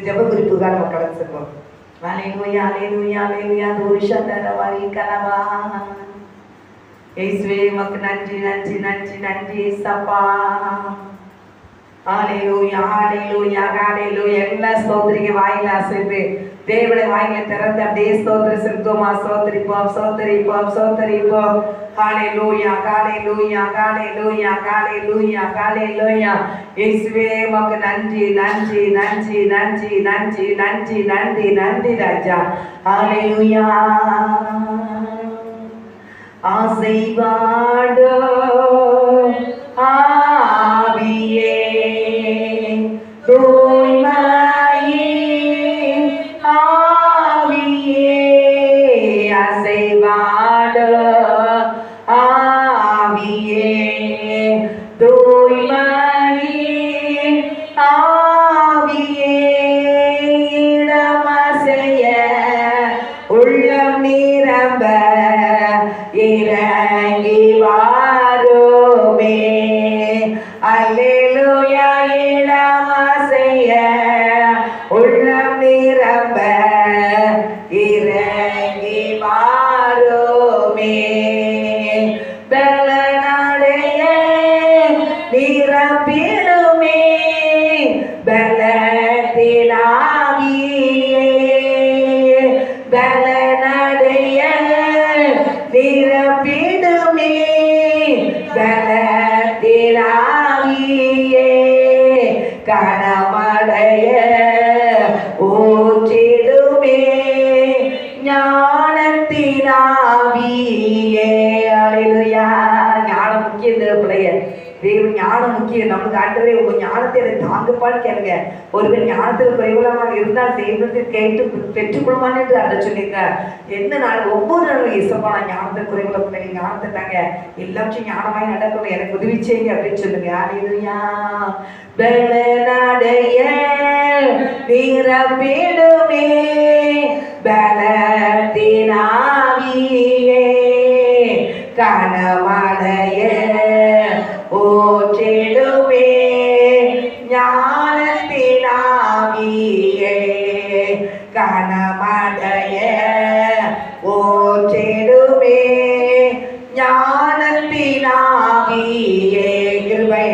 ஜெப குறிப்புக்காக நம்ம கடந்து செல்வோம். ஹல்லேலூயா ஹல்லேலூயா ஹல்லேலூயா தோஷந்தரவாரி கலவா. இயேசுவே உமக்கு நன்றி நன்றி நன்றி நன்றி இயேசப்பா. ஹல்லேலூயா ஹல்லேலூயா ஹல்லேலூயா. எல்லா ஸ்தோத்திரிக்க வாயில அசைத்து தேவனுடைய வாயில திறந்து அப்படியே ஸ்தோத்திர செலுத்துவோமா. ஸ்தோத்திரிப்போம் ஸ்தோத்திரிப்போம் ஸ்தோத்திரிப்போம். ஹல்லேலூயா ஹல்லேலூயா ஹல்லேலூயா ஹல்லேலூயா ஹல்லேலூயா. இயேசுவே உமக்கு நன்றி நன்றி நன்றி நன்றி நன்றி நன்றி நன்றி நன்றி ராஜா. ஹல்லேலூயா. ஆசைவாடோ ஆவியே தூய்மையின் ஆவியே. அசைவாடோ ஆவியே தூய்மையின் ஆவியே. இடமசைய உள்ளம் நிரம்ப இறங்கி வாருமே. அல்லேலூயா. இடமசைய உள்ளம் நிரம்ப இறங்கி வாருமே. பலனடைய நிரம்பிடுமே பலத்தினாவியே. பலனடைய நிரம்பிடுமே பலத்தினாவியே. கனமடைய ஊற்றிடுமே ஞானத்தினாவியே. அல்லேலூயா. ஞானம் முக்கியம் பிள்ளைய. தேவன் ஞானம் முக்கியம். நமக்கு ஆண்டவரே உங்க ஞானத்தை எனக்கு தாங்குப்பான்னு கேளுங்க. ஒருவர் ஞானத்தில் குறைவுள்ளமாக இருந்தால் தெய்வத்தில் கேட்டு பெற்றுக்கொள்வான்னு என்று அதை சொல்லியிருக்கார். எந்த நாள் ஒவ்வொரு நாளும் இசப்பா நான் ஞானத்தில் குறைவுள்ள பிள்ளைங்க ஞானத்தை தாங்க எல்லாத்தையும் ஞானமாய் நடக்கணும் எனக்கு உதவி செய்யுங்க அப்படின்னு சொல்லுங்க. அல்லேலூயா. பலனடைய நிரம்பிடுமே பலத்தினாவியே. கனமடைய ஓற்றிடுமே ஞானத்தினாவியே. கனமடைய ஓற்றிடுமே ஞானத்தினாவியே. கிருபை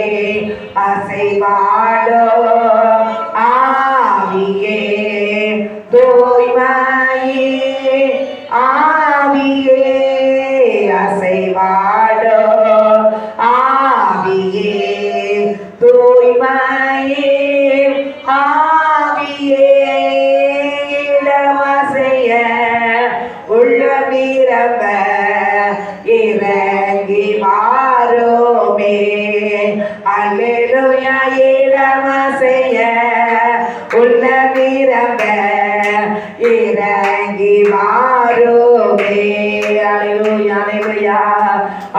அசைவாடோ ஆவியே தூய்மையே ஆவியே. அசைவாடோ ஆவியே தூய்மையே ஆவியே. இடமசைய உள்ளமிரம்ப இறங்கி வாருமே. அல்லேலூயா. இடமசைய உள்ளமிரம்ப இறங்கி வாருமே. அல்லேலூயா அல்லேலூயா.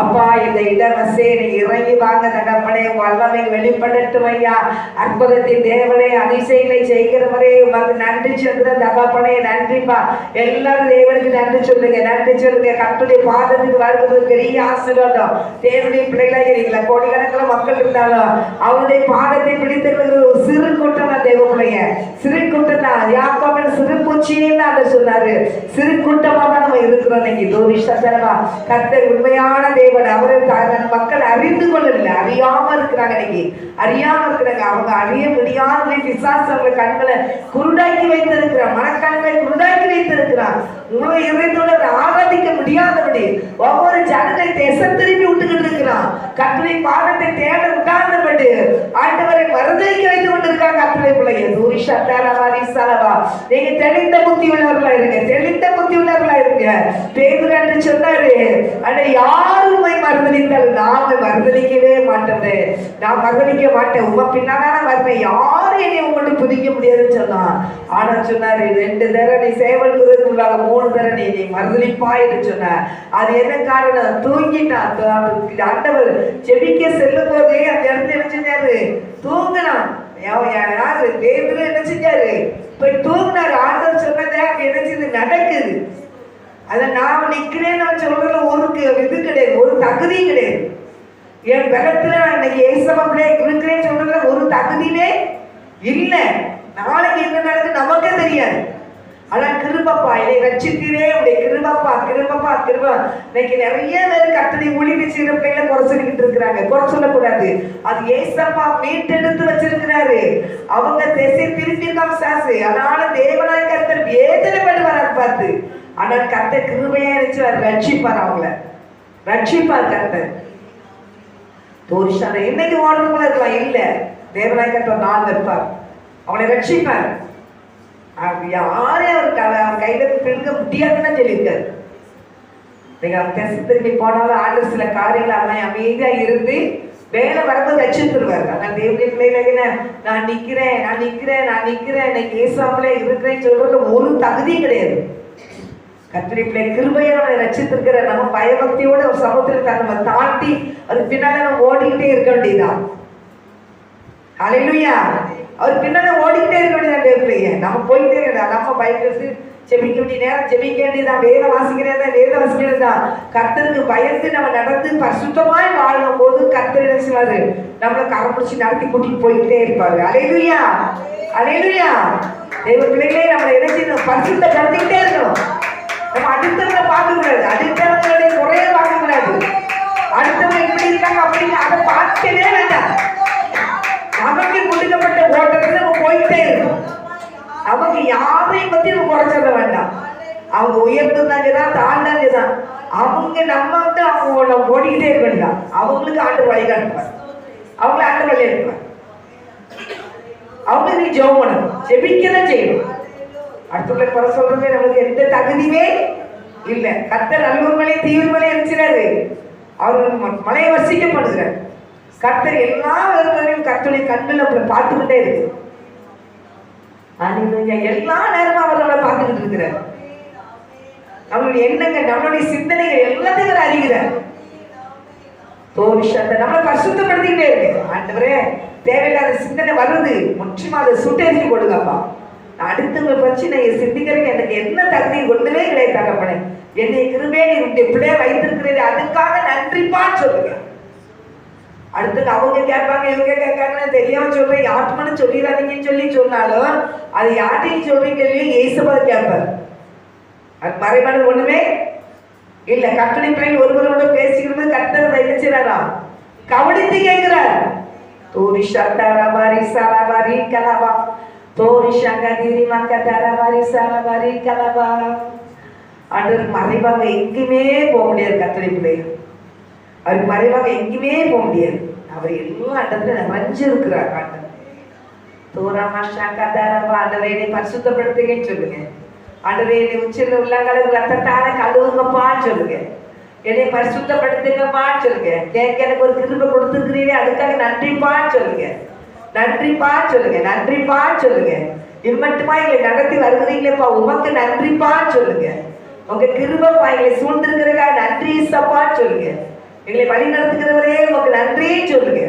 அப்பா இந்த இடமசே நீ இறங்கி வாங்க தகப்பனே. வல்லமை வெளிப்படட்டும் ஐயா. அற்புதத்தின் தேவனே அதிசயங்களை செய்கிறவரே உமக்கு நன்றி சொல்கிற தகப்பனே. நன்றிப்பா. எல்லாரும் தேவனுக்கு நன்றி சொல்லுங்க நன்றி சொல்லுங்க. கர்த்தருடைய பாதத்துக்கு வருவது பெரிய ஆசீர்வாதம். தேவனுடைய பிள்ளைகளாக இருக்கீங்களா கோடிக்கணக்கில் மக்கள் இருந்தாலும் அவருடைய பாதத்தை பிடித்திருக்கிறது ஒரு சிறு கூட்டம் தான். தேவ பிள்ளைங்க சிறு கூட்டம் தான். யாக்கோபின் சிறு பூச்சின்னு அதை சொன்னாரு. சிறு கூட்டமா தான் நம்ம இருக்கிறோம். இன்னைக்கு தோரிஷா கர்த்தர் உண்மையான தேவன். அவரை மக்கள் அறிந்து கொள்ளவில்லை. அறியாம இருக்கிறாங்க. இன்னைக்கு அறியாம இருக்கிறாங்க. அவங்க அறிய முடியாத பிசாசு அவங்க கண்களை குருடாக்கி வைத்திருக்கிறார். மனக்கண்களை குருடாக்கி வைத்திருக்கிறார். உங்களை இறைத்தோடு ஆராதிக்க முடியாதபடி ஒவ்வொரு ஜனத்தை திசை திருப்பி விட்டுக்கிட்டு இருக்கிறான். கர்த்தரை பாதத்தை தேட விட்டாதபடி ஆண்டவரை மறுதளிக்க வைத்து கொண்டிருக்காங்க. கர்த்தரை பிள்ளைங்க தூரிஷா தாராவாரி சாலவா. நீங்க தெளிந்த புத்தி உள்ளவர்களா இருங்க. தெளிந்த புத்தி உள்ளவர்களா இருங்க. பேதுரு என்று சொன்னாரு. ஆனா யாரும் மறுதளித்தாலும் நாம மறுதளிக்கவே மாட்டது. நான் மறுதளிக்க மாட்டேன். உங்க பின்னால வருவேன். யாரும் என்னை உங்கள்கிட்ட புதிக்க முடியாதுன்னு சொன்னான். ஆனா சொன்னாரு 2 தடவை நீ சேவல் குருவாக 3 தடவை நீ மறுதளிப்பாயின்னு சொன்ன. அது என்ன காரணம்? தூங்கிட்டான். ஆண்டவர் செபிக்க செல்லும் போதே அந்த இடத்துல என்ன செஞ்சாரு? தூங்கினான். யாரு? பேதுரு என்ன செஞ்சாரு? போய் தூங்கினாரு. ஆண்டவர் சொன்னதை அங்க என்ன செய்து நடக்குது. அதை நான் நிக்கிறேன்னு சொல்றதுல ஒரு இது கிடையாது, ஒரு தகுதி கிடையாது. என் பலத்துல நான் இன்னைக்கு ஏசப்பா இருக்கிறேன்னு சொல்றதுல ஒரு தகுதியே இல்லை. நாளைக்கு என்ன நடக்குது தெரியாது. ஆனா கிருபப்பா, என்னை ரட்சித்தீரே, உடைய கிருபப்பா, கிருபப்பா, கிருபா. இன்னைக்கு நிறைய பேர் கர்த்தருடைய ஊழியத்தை செய்யற பிள்ளைகளை குறை சொல்லிக்கிட்டு இருக்கிறாங்க. குறை சொல்லக்கூடாது. அது ஏசப்பா மீட்டெடுத்து வச்சிருக்கிறாரு. அவங்க திசை திருப்பியிருக்காங்க சாசு. அதனால தேவனாய் கர்த்தர் வேதனைப்படுவார் பார்த்து. ஆனால் கர்த்தர் கிருபையா இருந்துச்சு, ரட்சிப்பார், அவங்கள ரட்சிப்பார் கர்த்தர். தோரிஷான என்னைக்கு வாழ்றவங்களா இருக்கலாம், இல்ல தேவனாய் கர்த்தர் நாள் வைப்பார், அவங்களை ரட்சிப்பார். யாரையும் அவர் கையில பிடிக்க முடியாதுன்னு சொல்லியிருக்காரு. நீங்க திசை திரும்பி போனாலும் ஆண்டு சில காரியங்கள் அமைதியா இருந்து வேலை வரும்போது ரட்சித்துருவாரு. ஆனால் தேவனுடைய பிள்ளைகளை நான் நிக்கிறேன், நான் நிக்கிறேன், நான் நிக்கிறேன், இன்னைக்கு ஏசாமலே இருக்கிறேன்னு சொல்றது ஒரு தகுதி கிடையாது. கர்த்தருடைய பிள்ளை கிருபையா நம்மளை ரட்சித்திருக்கிற நம்ம பயபக்தியோட ஒரு சமுத்திரத்தை நம்ம தாண்டி அது பின்னால நம்ம ஓடிக்கிட்டே இருக்க வேண்டியதான். ஹல்லேலூயா. அவர் பின்னால ஓடிக்கிட்டே இருக்க வேண்டியதான். நம்ம போயிட்டே இருக்கா, நம்ம பயந்து செபிக்க வேண்டிய நேரம் செபிக்க வேண்டியதான், வேதம் வாசிக்கிறதா வேதம் வாசிக்கிறதுதான். கர்த்தருக்கு பயந்து நம்ம நடந்து பரிசுத்தமாய் வாழும் போது கர்த்தர் என்ன செய்வாரு, நம்மளை கரம் பிடிச்சி நடத்தி கூட்டிட்டு போயிட்டே இருப்பாரு. ஹல்லேலூயா, ஹல்லேலூயா. தேவ பிள்ளைகளே நம்மளை என்ன செய்யணும், பரிசுத்த நடத்திக்கிட்டே இருக்கணும். நம்ம அடுத்தவங்களை பார்க்க கூடாது, அடுத்தவங்களுடைய குறைய பார்க்க கூடாது. அடுத்தவங்க இப்படி இருக்காங்க அப்படின்னு அதை பார்க்கவே வேண்டாம். நமக்கு கொடுக்கப்பட்ட ஓட்டத்தில் நம்ம போயிட்டே இருக்கோம். அவங்க யாரையும் பத்தி நம்ம குறை சொல்ல வேண்டாம். அவங்க உயர்ந்தாங்கதான் தாண்டாங்கதான், அவங்க நம்ம வந்து அவங்க ஓடிக்கிட்டே இருக்க வேண்டாம். அவங்களுக்கு ஆண்டு வழிகாட்டுவார், அவங்களை ஆண்டு வழி எடுப்பார். அவங்க நீ ஜெபம் பண்ணணும், ஜெபிக்கதான் செய்யணும். அடுத்தவங்களை குறை சொல்றது நமக்கு எந்த தகுதியுமே இல்லை. கர்த்தர் நல்லூர் மலை தீவிர மலை அனுப்பிச்சாரு, அவர் மலையை வசிக்கப்படுகிறார். கர்த்தர் எல்லா விதங்களையும் கர்த்தருடைய கண்ணில் நம்மளை பார்த்துக்கிட்டே இருக்கு. எல்லா நேரமும் அவர் நம்மளை பார்த்துக்கிட்டு இருக்கிறார். நம்மளுடைய எண்ணங்கள், நம்மளுடைய சிந்தனைகள் எல்லாத்தையும் அறிகிறார். தோரிஷத்தை நம்மளை பரிசுத்தப்படுத்திக்கிட்டே இருக்கு. ஆண்டவரே, தேவையில்லாத சிந்தனை வருது, முற்றிலுமா அதை சுட்டேற்றி கொடுங்கப்பா. அடுத்தவங்களை பற்றி நான் சிந்திக்கிறேன், எனக்கு என்ன தகுதி ஒண்ணுமே கிடையாது தகப்பனே. என்னை கிருபையா நீ பிள்ளைய வைத்திருக்கிறீங்க, அதுக்காக நன்றிப்பா சொல்லுங்க. அடுத்தது அவங்க கேட்பாங்க, இவங்க கேட்காங்கன்னு தெரியாம சொல்றேன், யாருக்குன்னு சொல்லிடாதீங்கன்னு சொல்லி சொன்னாலும் அது யார்ட்டையும் சொல்றீங்க ஏசப்பா கேட்பார். அது மறைமானது ஒண்ணுமே இல்ல. கட்டளை பிள்ளைகள் ஒருவரோட பேசிக்கிறது கர்த்தர் நினைச்சாரா, கவனித்து கேட்கிறார். தோரி சத்தாரபாரி சாராபாரி கலபா, தோரி சங்கதிரி மக்கதாரபாரி சாராபாரி கலபா. ஆண்டவர் மறைவாக எங்குமே போக முடியாது. கட்டளை பிள்ளைகள் அவருக்கு மறைவாக எங்குமே போக முடியாது. அவர் எல்லா இடத்துல நிறைஞ்சிருக்கிறார். ஆண்டவர் தோராமா சங்கதாரபா, ஆண்டவரை பரிசுத்தப்படுத்துங்கன்னு சொல்லுங்க. ஆண்டவரே, என்னை உச்சில உள்ளங்களை ரத்தத்தால கழுவுங்கப்பான்னு சொல்லுங்க. என்னை பரிசுத்தப்படுத்துங்கப்பான்னு சொல்லுங்க. எனக்கு ஒரு கிருபை கொடுத்துருக்கிறீங்க, அதுக்காக நன்றிப்பான்னு சொல்லுங்க. நன்றிப்பான்னு சொல்லுங்க, நன்றிப்பான்னு சொல்லுங்க. இது மட்டுமா எங்களை நடத்தி வருகிறீங்களேப்பா, உமக்கு நன்றிப்பான்னு சொல்லுங்க. உங்க கிருபைப்பா எங்களை சூழ்ந்திருக்கிறதுக்காக நன்றி சப்பான்னு சொல்லுங்க. எங்களை வழி நடத்துகிறவரே உமக்கு நன்றின்னு சொல்லுங்க.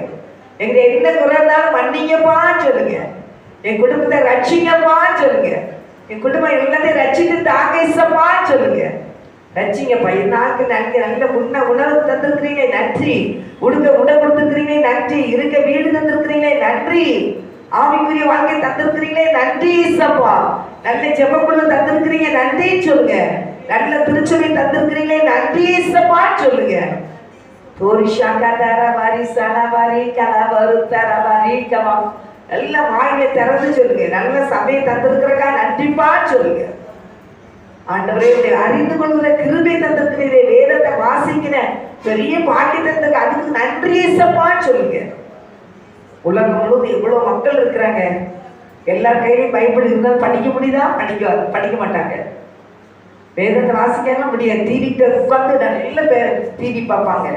எங்களை என்ன குறைந்தாலும் மன்னிங்கப்பான்னு சொல்லுங்க. என் குடும்பத்தை ரட்சிங்கப்பான்னு சொல்லுங்க. என் குடும்பம் எல்லாத்தையும் ரட்சித்து தாங்கப்பான்னு சொல்லுங்க. ரட்சிங்கப்பா, நாக்கு நன்றி. நல்ல உணவு தந்திருக்கிறீங்களே நன்றி. உடுக்க உடை கொடுத்துருக்கிறீங்களே நன்றி. இருக்க வீடு தந்திருக்கிறீங்களே நன்றி. ஆவிக்குரிய வாழ்க்கை தந்திருக்கிறீங்களே நன்றி சப்பா. நல்ல ஜெபக்குழு தந்திருக்கிறீங்க நன்றின்னு சொல்லுங்க. நல்ல திருச்சபை தந்திருக்கிறீங்களே நன்றி சப்பான்னு சொல்லுங்க. எல்லாம் வாயிலை திறந்து சொல்லுங்க. நல்ல சபையை தந்திருக்கிறக்கா நன்றிப்பா சொல்லுங்க. ஆண்டவரே, அறிந்து கொள்கிற கிருபை தந்திருக்கிறீரே, வேதத்தை வாசிக்கிற பெரிய பாக்கியத்துக்கு அதுக்கு நன்றி சப்பா சொல்லுங்க. உலகம் முழுவதும் எவ்வளவு மக்கள் இருக்கிறாங்க. எல்லா கையிலையும் பைபிள் இருந்தாலும் படிக்க முடியுதா? படிக்க மாட்டாங்க. வேதத்தை வாசிக்க முடியாது. டிவிக்கு உட்காந்து நல்ல பேர் டிவி பார்ப்பாங்க.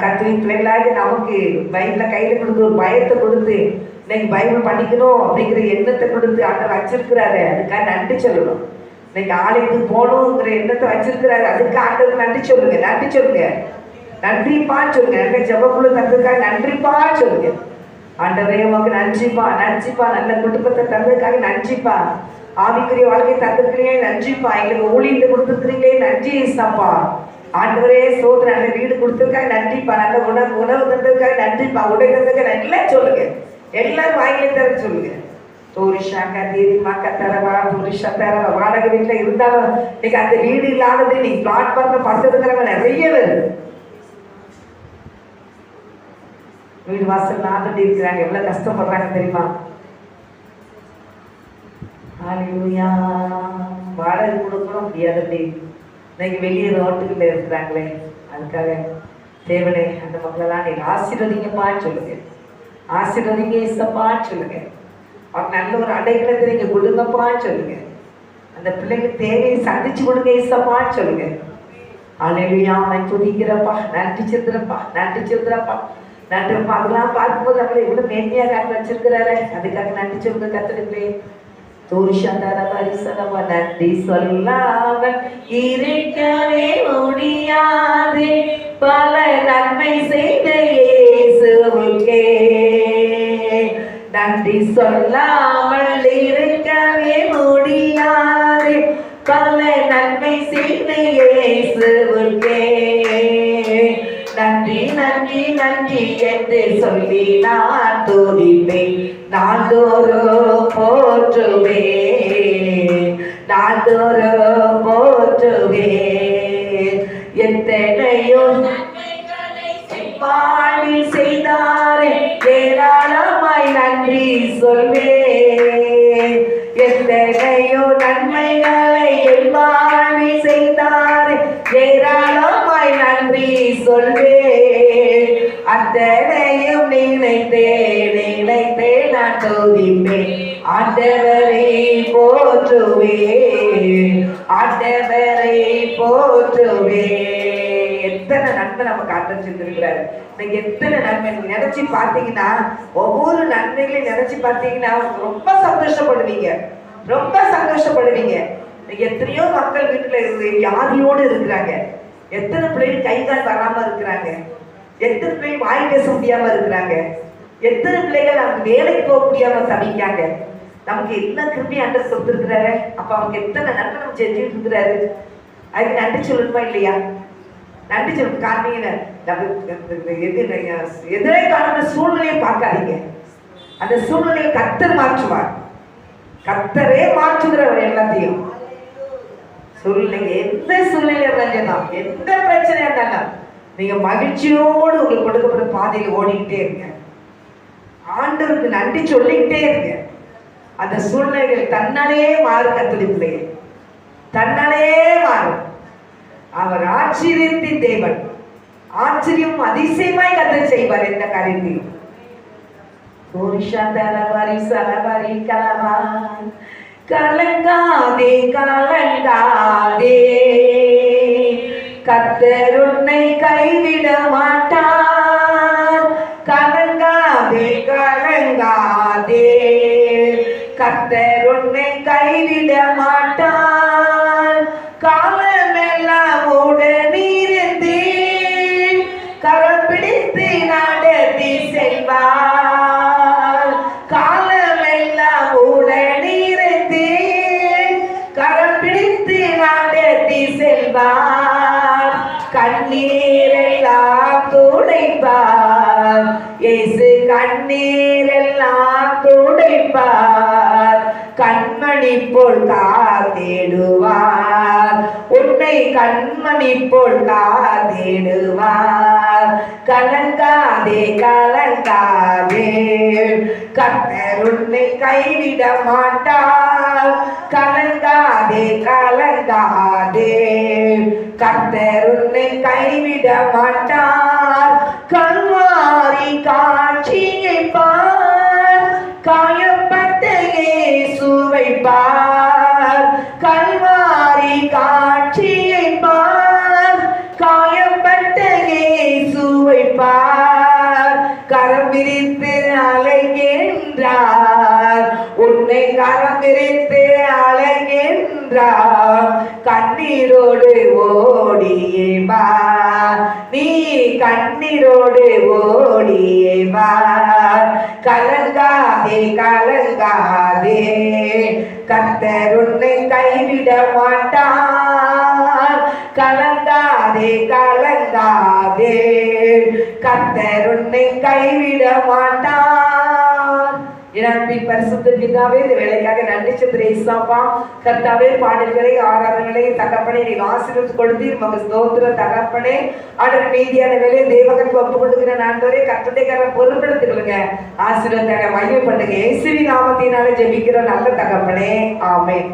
கர்த்தரின் பிள்ளைகளாக நமக்கு பைபிளை கையில் கொடுத்து ஒரு பயத்தை கொடுத்து இன்னைக்கு பைபிள் படிக்கணும் அப்படிங்கிற எண்ணத்தை கொடுத்து ஆண்டவர் வச்சிருக்கிறாரு, அதுக்காக நன்றி சொல்லணும். இன்னைக்கு ஆலயத்துக்கு போகணுங்கிற எண்ணத்தை வச்சிருக்கிறாரு, அதுக்கு ஆண்டவருக்கு நன்றி சொல்லுங்க. நன்றி சொல்லுங்க, நன்றிப்பா சொல்லுங்க. நல்ல ஜெபக்குழு தந்ததுக்காக நன்றிப்பா சொல்லுங்க. ஆண்டவரே, உமக்கு நன்றிப்பா, நன்றிப்பா. நல்ல குடும்பத்தை தந்ததுக்காக நன்றிப்பா. ஆவிக்குரிய வாழ்க்கையை தந்திருக்கிறீங்களே நன்றிப்பா. எங்களுக்கு ஊழியத்தை கொடுத்துருக்கிறீங்களே நன்றி ஏசப்பா. ஆண்டவரே, சோதனை நல்ல வீடு கொடுத்துருக்காங்க நன்றிப்பா. நல்ல உணவு தந்ததுக்காக நன்றிப்பா. உடை தந்ததுக்காக நல்லா சொல்லுங்க. எல்லாரும் வாயிலே தர சொல்லுங்க. தோரிஷாங்க தீரிமா கத்தரவா தோரிஷா தரவா வாடகை வீட்டில் இருந்தாலும் இன்னைக்கு அந்த வீடு இல்லாதது நீ பிளாட்ஃபார்ம்ல பஸ் இருக்கிறவங்க நிறைய பேர் வீடு வாசல் நாட்டு இருக்கிறாங்க, எவ்வளவு கஷ்டப்படுறாங்க தெரியுமா? வாடகை கொடுக்க முடியாதபடி இன்னைக்கு வெளியே ரோட்டுக்குள்ள இருக்கிறாங்களே, அதுக்காக தேவனே அந்த மக்களெல்லாம் நீங்க ஆசீர்வதிங்கப்பா சொல்லுங்க, ஆசீர்வதிங்க இசப்பான்னு சொல்லுங்க, அவங்க நல்ல ஒரு அடைக்கலத்தை நீங்க கொடுங்கப்பான்னு சொல்லுங்க, அந்த பிள்ளைங்க தேவையை சந்திச்சு கொடுங்க இசப்பான்னு சொல்லுங்க. அல்லேலூயா, அவன் துதிக்கிறப்பா, நன்றி செலுத்துறப்பா, நன்றி செலுத்துறப்பா, நன்றிப்பா. அதெல்லாம் பார்க்கும்போது அவங்களை எவ்வளவு மேன்மையாக காட்டு வச்சிருக்கிறாரு, அதுக்காக நன்றி சொல்லுங்க கத்துடுங்களே. நன்றி சொல்லாமல் இருக்கவே முடியாது, பல நன்மை செய்த இயேசுவுக்கே. நன்றி சொல்லாமல் இருக்கவே முடியாது, பல நன்மை செய்த இயேசுவுக்கே. நன்றி நன்றி நன்றி என்று சொல்லி நான் துதிப்பேன், நாள்தோறும் போற்றுவேன், நாள்தோறும் போற்றுவேன். எத்தனையோ வாழ்வில் செய்தாரே, ஏராளமாய் நன்றி சொல்வேன். எத்தனையோ நன்மைகளை என் வாழ்வில் செய்தாரே, ஏராளமாய் நன்றி சொல்வேன். அத்தனையும் நினைத்தே நினைத்தே நான் துதிப்பேன், ஆண்டவரை போற்றுவேன், ஆண்டவரை போற்றுவேன். எத்தனை நன்மை நமக்கு ஆட்டம் செஞ்சிருக்கிறாரு. இன்னைக்கு எத்தனை நன்மை நீங்க நினைச்சு பார்த்தீங்கன்னா, ஒவ்வொரு நன்மைகளையும் நினைச்சு பார்த்தீங்கன்னா ரொம்ப சந்தோஷப்படுவீங்க, ரொம்ப சந்தோஷப்படுவீங்க. எத்தனையோ மக்கள் வீட்டுல வியாதியோடு இருக்கிறாங்க, எத்தனை பிள்ளைகள் கை கால் வராம இருக்கிறாங்க, எத்தனை பிள்ளைகள் வாய் பேச முடியாம இருக்கிறாங்க, எத்தனை பிள்ளைகள் நமக்கு வேலைக்கு போக முடியாம தவிக்காங்க. நமக்கு என்ன கிருமி அண்டர் கொடுத்துருக்கிறாரு, அப்ப அவங்க எத்தனை நன்மை நம்ம செஞ்சுட்டு இருக்கிறாரு. அதுக்கு நன்றி சொல்லணுமா இல்லையா? நன்றி சொல்லணும். காரணம் எதிரே காணுற சூழ்நிலையை பார்க்காதீங்க, அந்த சூழ்நிலையை கர்த்தர் மாற்றுவார், கர்த்தரே மாற்றுகிறவர் எல்லாத்தையும். சூழ்நிலை எந்த சூழ்நிலையா இருந்தாலும், எந்த பிரச்சனையா இருந்தாலும் நீங்க மகிழ்ச்சியோடு உங்களுக்கு கொடுக்கப்பட்ட பாதையில் ஓடிக்கிட்டே இருங்க, ஆண்டவருக்கு நன்றி சொல்லிக்கிட்டே இருங்க. அந்த சூழ்நிலைகள் தன்னாலே மாறும், கத்துடிப்பில்லை தன்னாலே மாறும். அவர் ஆச்சரியத்தின் தேவன், ஆச்சரியம் அதிசயமாய் கர்த்தர் செய்வார் எந்த காரியத்தையும். கலங்காதே கலங்காதே, கர்த்தர் உன்னை கைவிட மாட்டார். கலங்காதே கலங்காதே, கர்த்தர் உன்னை கைவிட மாட்டார். காலமெல்லாம் உடனிருந்து கரம் பிடித்து நடத்தி செல்வார். காலமெல்லாம் உடனிருந்து கரம் பிடித்து நடத்தி செல்வார். கண்ணீரெல்லாம் துடைப்பார், இயேசு கண்ணீரெல்லாம் துடைப்பார். கண்மணி போல் காத்திடுவார், உன்னை கண்மணி போல் காத்திடுவார். கலங்காதே கலங்காதே, கர்த்தர் உன்னை கைவிட மாட்டார். கலங்காதே கலங்காதே, கர்த்தர் உன்னை கைவிட மாட்டார். கல்வாரி காட்சியை பார், காயப்பட்ட இயேசுவை பார். கல்வாரி காட்சியை பார், காயப்பட்ட இயேசுவை பார். கரம் விரித்து அழைக்கின்றார், உன்னை கரம் விரித்து அழைக்கின்றார். கண்ணீரோடு ஓடியே வா, நீ கண்ணீரோடு ஓடியே வா. கலங்காதே கலங்காதே, கர்த்தர் உன்னை கைவிட மாட்டார். கலங்காதே கலங்காதே, கர்த்தர் உன்னை கைவிட மாட்டார். பரிசுத்த பிதாவே, இந்த வேலைக்காக நன்றி செலுத்துகிறேன் இயேசுப்பா. கர்த்தாவே, பாடல்களை ஆராதனைகளை தகப்பனே நீ ஆசீர்வதித்து கொடுத்தீர். உமக்கு ஸ்தோத்திரம் தகப்பனே. ஆண்டவரே, மீதியான வேலையை தேவனுக்கு ஒப்பு கொடுக்கிற ஆண்டவரே, கர்த்தருடைய பொறுப்பெடுத்துக் கொள்ளுங்க. ஆசீர்வாதத்தை மையப்படுங்க. இயேசுவின் நாமத்தினாலே ஜெபிக்கிற நல்ல தகப்பனே, ஆமென்.